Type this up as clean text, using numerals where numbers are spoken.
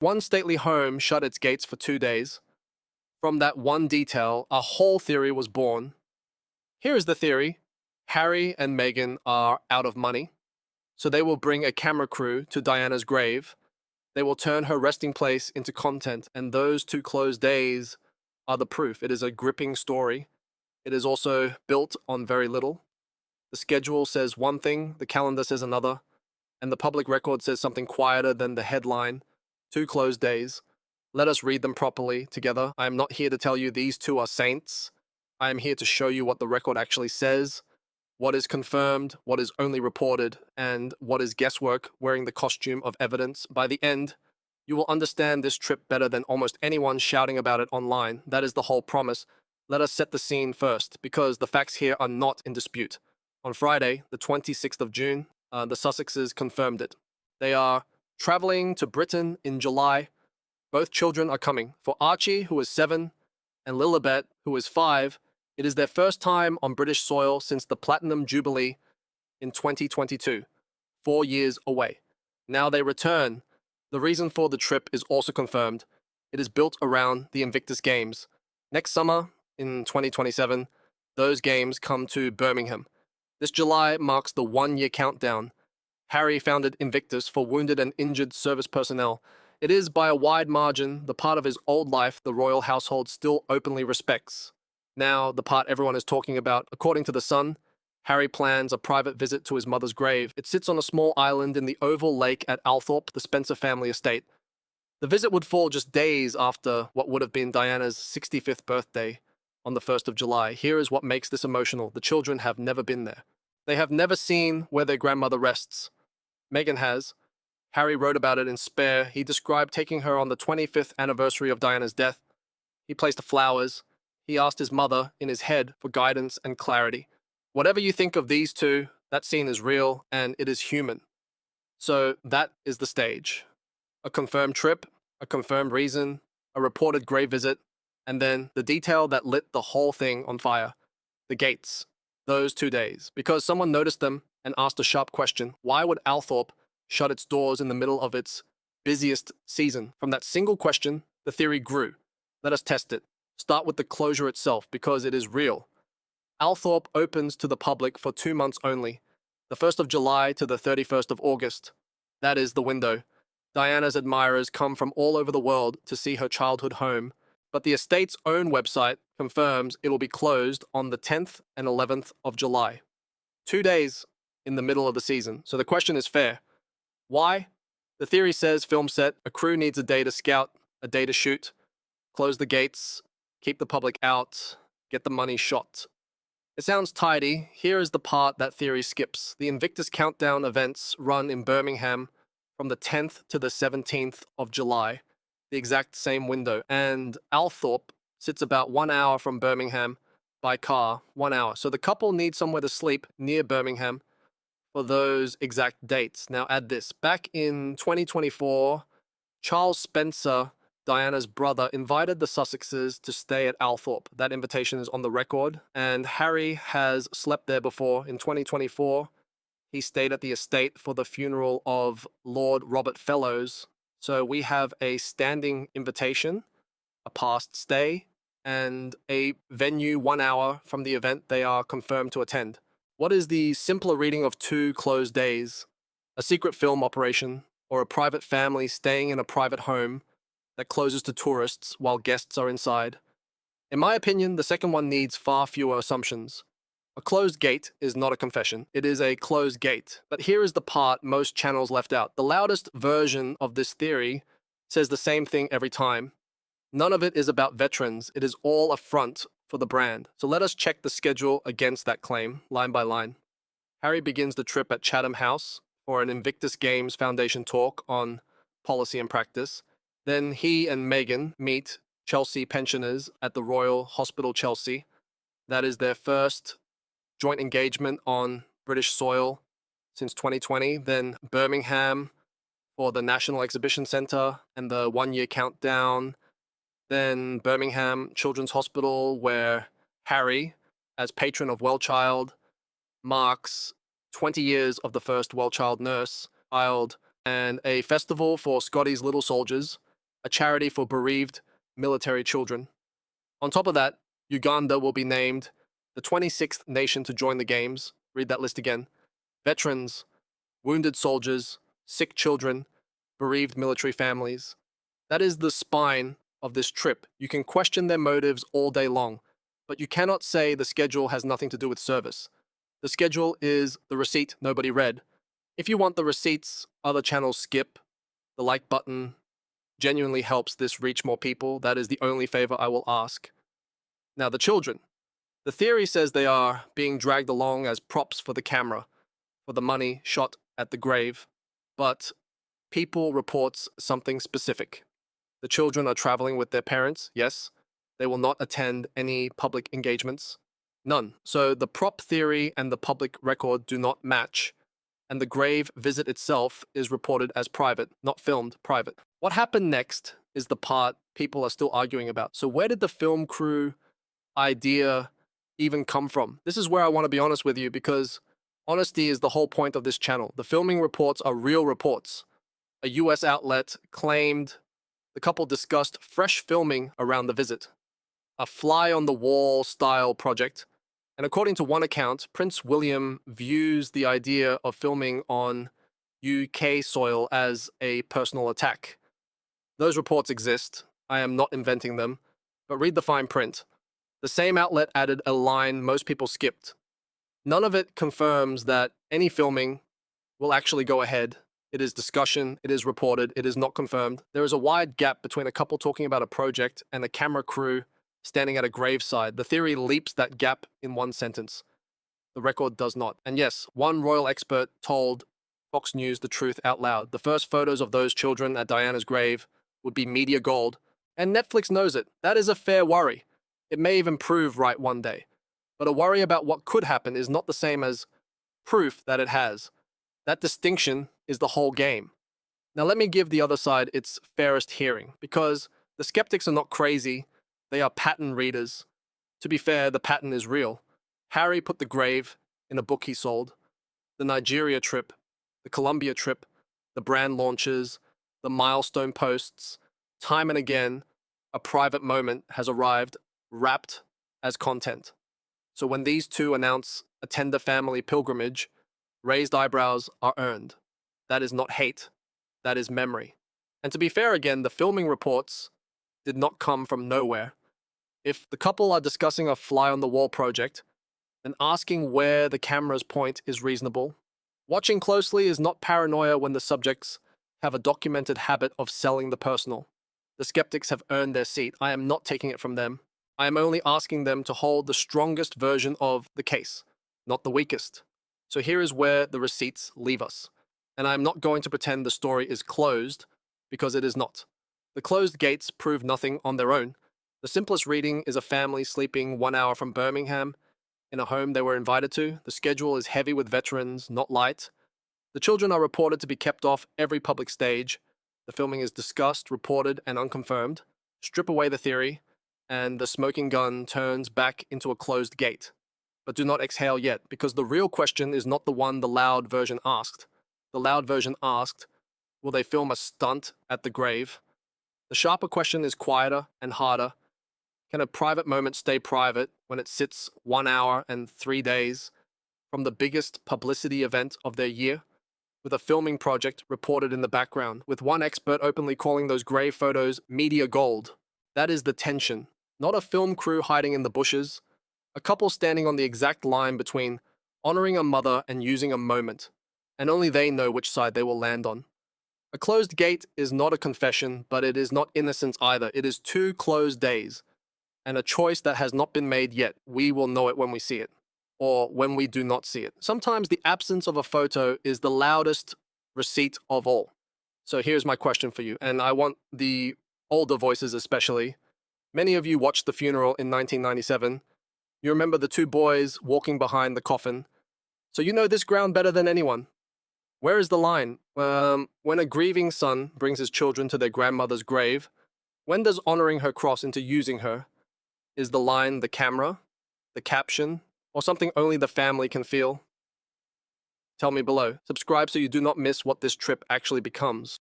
One stately home shut its gates for 2 days. From that one detail, a whole theory was born. Here is the theory. Harry and Meghan are out of money, so they will bring a camera crew to Diana's grave. They will turn her resting place into content, and those 2 closed days are the proof. It is a gripping story. It is also built on very little. The schedule says one thing, the calendar says another, and the public record says something quieter than the headline. 2 closed days. Let us read them properly together. I am not here to tell you these two are saints. I am here to show you what the record actually says, what is confirmed, what is only reported, and what is guesswork wearing the costume of evidence. By the end, you will understand this trip better than almost anyone shouting about it online. That is the whole promise. Let us set the scene first, because the facts here are not in dispute. On Friday, the 26th of June, the Sussexes confirmed it. They are traveling to Britain in July. Both children are coming. For Archie, who is 7, and Lilibet, who is 5, it is their first time on British soil since the Platinum Jubilee in 2022, 4 years away. Now they return. The reason for the trip is also confirmed. It is built around the Invictus Games. Next summer, in 2027, those games come to Birmingham. This July marks the 1-year countdown. Harry founded Invictus for wounded and injured service personnel. It is, by a wide margin, the part of his old life the royal household still openly respects. Now, the part everyone is talking about. According to The Sun, Harry plans a private visit to his mother's grave. It sits on a small island in the oval lake at Althorp, the Spencer family estate. The visit would fall just days after what would have been Diana's 65th birthday on the 1st of July. Here is what makes this emotional. The children have never been there. They have never seen where their grandmother rests. Meghan has. Harry wrote about it in Spare. He described taking her on the 25th anniversary of Diana's death. He placed the flowers. He asked his mother in his head for guidance and clarity. Whatever you think of these two, that scene is real and it is human. So that is the stage. A confirmed trip, a confirmed reason, a reported grave visit, and then the detail that lit the whole thing on fire. The gates. Those 2 days. Because someone noticed them and asked a sharp question. Why would Althorp shut its doors in the middle of its busiest season? From that single question, the theory grew. Let us test it. Start with the closure itself, because it is real. Althorp opens to the public for 2 months only, the 1st of July to the 31st of August. That is the window. Diana's admirers come from all over the world to see her childhood home, but the estate's own website confirms it will be closed on the 10th and 11th of July. 2 days in the middle of the season, so the question is fair. Why? The theory says film set, a crew needs a day to scout, a day to shoot, close the gates, keep the public out, get the money shot. It sounds tidy. Here is the part that theory skips. The Invictus Countdown events run in Birmingham from the 10th to the 17th of July, the exact same window. And Althorp sits about 1 hour from Birmingham by car, 1 hour. So the couple need somewhere to sleep near Birmingham for those exact dates. Now add this. Back in 2024, Charles Spencer, Diana's brother, invited the Sussexes to stay at Althorp. That invitation is on the record, and Harry has slept there before. In 2024, he stayed at the estate for the funeral of Lord Robert Fellows. So we have a standing invitation, a past stay, and a venue 1 hour from the event they are confirmed to attend. What is the simpler reading of 2 closed days? A secret film operation, or a private family staying in a private home that closes to tourists while guests are inside? In my opinion, the second one needs far fewer assumptions. A closed gate is not a confession. It is a closed gate. But here is the part most channels left out. The loudest version of this theory says the same thing every time. None of it is about veterans. It is all a front for the brand. So let us check the schedule against that claim, line by line. Harry begins the trip at Chatham House for an Invictus Games Foundation talk on policy and practice. Then he and Meghan meet Chelsea pensioners at the Royal Hospital Chelsea. That is their first joint engagement on British soil since 2020. Then Birmingham for the National Exhibition Centre and the 1-year countdown. Then Birmingham Children's Hospital, where Harry, as patron of Well Child, marks 20 years of the first Well Child nurse, child, and a festival for Scotty's Little Soldiers. a charity for bereaved military children. On top of that, Uganda will be named the 26th nation to join the Games. Read that list again. Veterans, wounded soldiers, sick children, bereaved military families. That is the spine of this trip. You can question their motives all day long, but you cannot say the schedule has nothing to do with service. The schedule is the receipt nobody read. If you want the receipts, other channels skip. The like button genuinely helps this reach more people. That is the only favor I will ask. Now, the children. The theory says they are being dragged along as props for the camera, for the money shot at the grave. But People reports something specific. The children are traveling with their parents, yes. They will not attend any public engagements. None. So the prop theory and the public record do not match, and the grave visit itself is reported as private, not filmed, private. What happened next is the part people are still arguing about. So where did the film crew idea even come from? This is where I want to be honest with you, because honesty is the whole point of this channel. The filming reports are real reports. A US outlet claimed the couple discussed fresh filming around the visit, a fly-on-the-wall style project. And according to one account, Prince William views the idea of filming on UK soil as a personal attack. Those reports exist. I am not inventing them, but read the fine print. The same outlet added a line most people skipped. None of it confirms that any filming will actually go ahead. It is discussion, it is reported, it is not confirmed. There is a wide gap between a couple talking about a project and a camera crew standing at a graveside. The theory leaps that gap in one sentence. The record does not. And yes, one royal expert told Fox News the truth out loud. The first photos of those children at Diana's grave would be media gold, and Netflix knows it. That is a fair worry. It may even prove right one day. But a worry about what could happen is not the same as proof that it has. That distinction is the whole game. Now let me give the other side its fairest hearing, because the skeptics are not crazy, they are pattern readers. To be fair, the pattern is real. Harry put the grave in a book he sold. The Nigeria trip, the Colombia trip, the brand launches, the milestone posts, time and again, a private moment has arrived, wrapped as content. So when these two announce a tender family pilgrimage, raised eyebrows are earned. That is not hate, that is memory. And to be fair again, the filming reports did not come from nowhere. If the couple are discussing a fly-on-the-wall project, then asking where the cameras point is reasonable. Watching closely is not paranoia when the subjects have a documented habit of selling the personal. The skeptics have earned their seat. I am not taking it from them. I am only asking them to hold the strongest version of the case, not the weakest. So here is where the receipts leave us. And I'm not going to pretend the story is closed, because it is not. The closed gates prove nothing on their own. The simplest reading is a family sleeping 1 hour from Birmingham in a home they were invited to. The schedule is heavy with veterans, not light. The children are reported to be kept off every public stage. The filming is discussed, reported, and unconfirmed. Strip away the theory, and the smoking gun turns back into a closed gate. But do not exhale yet, because the real question is not the one the loud version asked. The loud version asked, will they film a stunt at the grave? The sharper question is quieter and harder. Can a private moment stay private when it sits 1 hour and 3 days from the biggest publicity event of their year, with a filming project reported in the background, with one expert openly calling those grave photos media gold? That is the tension, not a film crew hiding in the bushes, a couple standing on the exact line between honoring a mother and using a moment, and only they know which side they will land on. A closed gate is not a confession, but it is not innocence either. It is 2 closed days, and a choice that has not been made yet. We will know it when we see it, or when we do not see it. Sometimes the absence of a photo is the loudest receipt of all. So here's my question for you, and I want the older voices especially. Many of you watched the funeral in 1997. You remember the 2 boys walking behind the coffin. So you know this ground better than anyone. Where is the line? When a grieving son brings his children to their grandmother's grave, when does honoring her cross into using her? Is the line the camera, the caption, or something only the family can feel? Tell me below. Subscribe so you do not miss what this trip actually becomes.